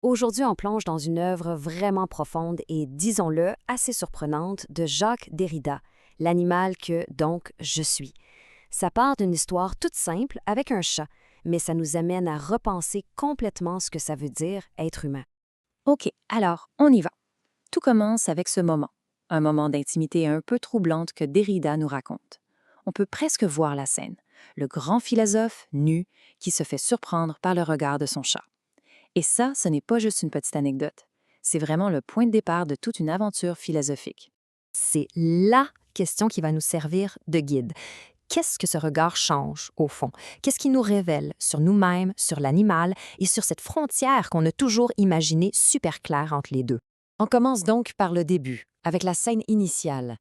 Aujourd'hui, on plonge dans une œuvre vraiment profonde et, disons-le, assez surprenante de Jacques Derrida, l'animal que, donc, je suis. Ça part d'une histoire toute simple avec un chat, mais ça nous amène à repenser complètement ce que ça veut dire être humain. OK, alors, on y va. Tout commence avec ce moment, un moment d'intimité un peu troublante que Derrida nous raconte. On peut presque voir la scène, le grand philosophe, nu, qui se fait surprendre par le regard de son chat. Et ça, ce n'est pas juste une petite anecdote. C'est vraiment le point de départ de toute une aventure philosophique. C'est LA question qui va nous servir de guide. Qu'est-ce que ce regard change, au fond? Qu'est-ce qui nous révèle sur nous-mêmes, sur l'animal et sur cette frontière qu'on a toujours imaginée super claire entre les deux? On commence donc par le début, avec la scène initiale.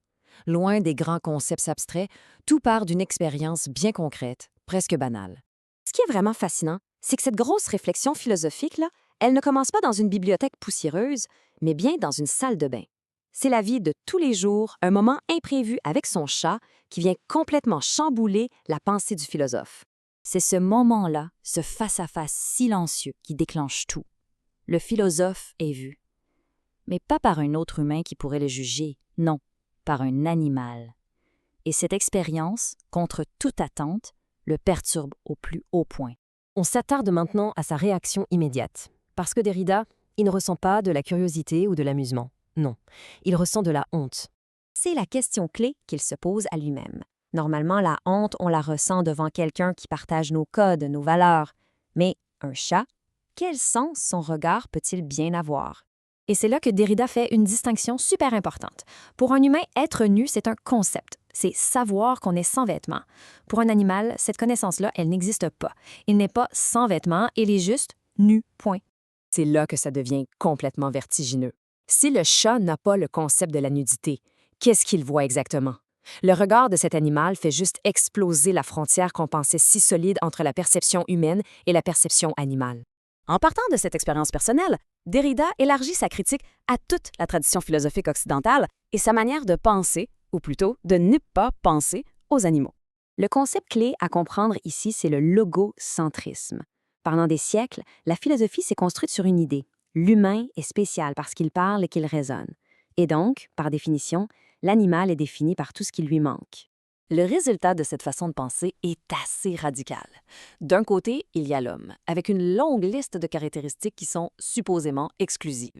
Loin des grands concepts abstraits, tout part d'une expérience bien concrète, presque banale. Ce qui est vraiment fascinant, c'est que cette grosse réflexion philosophique-là, elle ne commence pas dans une bibliothèque poussiéreuse, mais bien dans une salle de bain. C'est la vie de tous les jours, un moment imprévu avec son chat qui vient complètement chambouler la pensée du philosophe. C'est ce moment-là, ce face-à-face silencieux qui déclenche tout. Le philosophe est vu. Mais pas par un autre humain qui pourrait le juger, non, par un animal. Et cette expérience, contre toute attente, le perturbe au plus haut point. On s'attarde maintenant à sa réaction immédiate. Parce que Derrida, il ne ressent pas de la curiosité ou de l'amusement. Non, il ressent de la honte. C'est la question clé qu'il se pose à lui-même. Normalement, la honte, on la ressent devant quelqu'un qui partage nos codes, nos valeurs. Mais un chat, quel sens son regard peut-il bien avoir? Et c'est là que Derrida fait une distinction super importante. Pour un humain, être nu, c'est un concept. C'est savoir qu'on est sans vêtements. Pour un animal, cette connaissance-là, elle n'existe pas. Il n'est pas sans vêtements, il est juste nu, point. C'est là que ça devient complètement vertigineux. Si le chat n'a pas le concept de la nudité, qu'est-ce qu'il voit exactement? Le regard de cet animal fait juste exploser la frontière qu'on pensait si solide entre la perception humaine et la perception animale. En partant de cette expérience personnelle, Derrida élargit sa critique à toute la tradition philosophique occidentale et sa manière de penser, ou plutôt de ne pas penser, aux animaux. Le concept clé à comprendre ici, c'est le logocentrisme. Pendant des siècles, la philosophie s'est construite sur une idée. L'humain est spécial parce qu'il parle et qu'il raisonne. Et donc, par définition, l'animal est défini par tout ce qui lui manque. Le résultat de cette façon de penser est assez radical. D'un côté, il y a l'homme, avec une longue liste de caractéristiques qui sont supposément exclusives.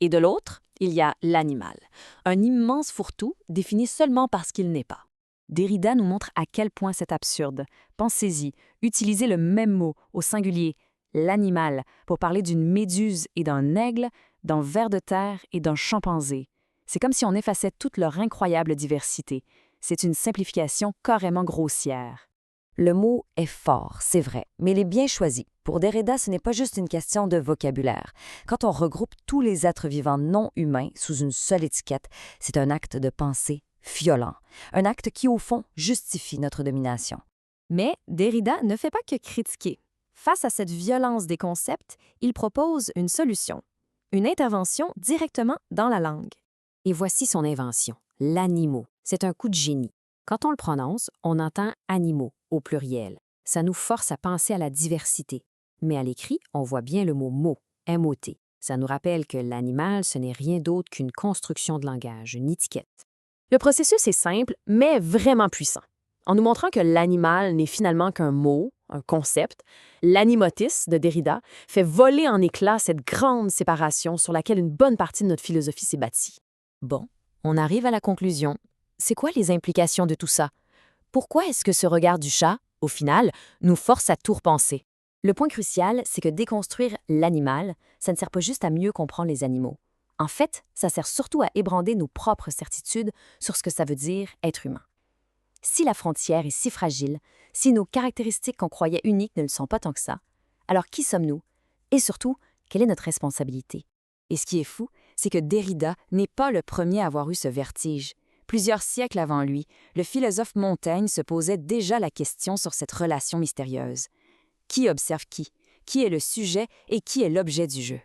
Et de l'autre, il y a l'animal, un immense fourre-tout défini seulement parce qu'il n'est pas. Derrida nous montre à quel point c'est absurde. Pensez-y, utiliser le même mot au singulier, l'animal, pour parler d'une méduse et d'un aigle, d'un ver de terre et d'un chimpanzé. C'est comme si on effaçait toute leur incroyable diversité. C'est une simplification carrément grossière. Le mot est fort, c'est vrai, mais il est bien choisi. Pour Derrida, ce n'est pas juste une question de vocabulaire. Quand on regroupe tous les êtres vivants non humains sous une seule étiquette, c'est un acte de pensée violent, un acte qui, au fond, justifie notre domination. Mais Derrida ne fait pas que critiquer. Face à cette violence des concepts, il propose une solution, une intervention directement dans la langue. Et voici son invention, l'animo. C'est un coup de génie. Quand on le prononce, on entend animaux au pluriel. Ça nous force à penser à la diversité. Mais à l'écrit, on voit bien le mot mot, M-O-T. Ça nous rappelle que l'animal, ce n'est rien d'autre qu'une construction de langage, une étiquette. Le processus est simple, mais vraiment puissant. En nous montrant que l'animal n'est finalement qu'un mot, un concept, l'animotis de Derrida fait voler en éclats cette grande séparation sur laquelle une bonne partie de notre philosophie s'est bâtie. Bon, on arrive à la conclusion. C'est quoi les implications de tout ça? Pourquoi est-ce que ce regard du chat, au final, nous force à tout repenser? Le point crucial, c'est que déconstruire l'animal, ça ne sert pas juste à mieux comprendre les animaux. En fait, ça sert surtout à ébranler nos propres certitudes sur ce que ça veut dire être humain. Si la frontière est si fragile, si nos caractéristiques qu'on croyait uniques ne le sont pas tant que ça, alors qui sommes-nous? Et surtout, quelle est notre responsabilité? Et ce qui est fou, c'est que Derrida n'est pas le premier à avoir eu ce vertige. Plusieurs siècles avant lui, le philosophe Montaigne se posait déjà la question sur cette relation mystérieuse. Qui observe qui? Qui est le sujet et qui est l'objet du jeu?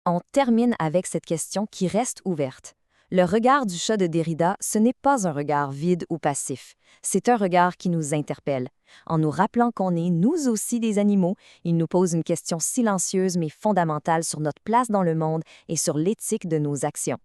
On termine avec cette question qui reste ouverte. Le regard du chat de Derrida, ce n'est pas un regard vide ou passif. C'est un regard qui nous interpelle. En nous rappelant qu'on est nous aussi des animaux, il nous pose une question silencieuse mais fondamentale sur notre place dans le monde et sur l'éthique de nos actions.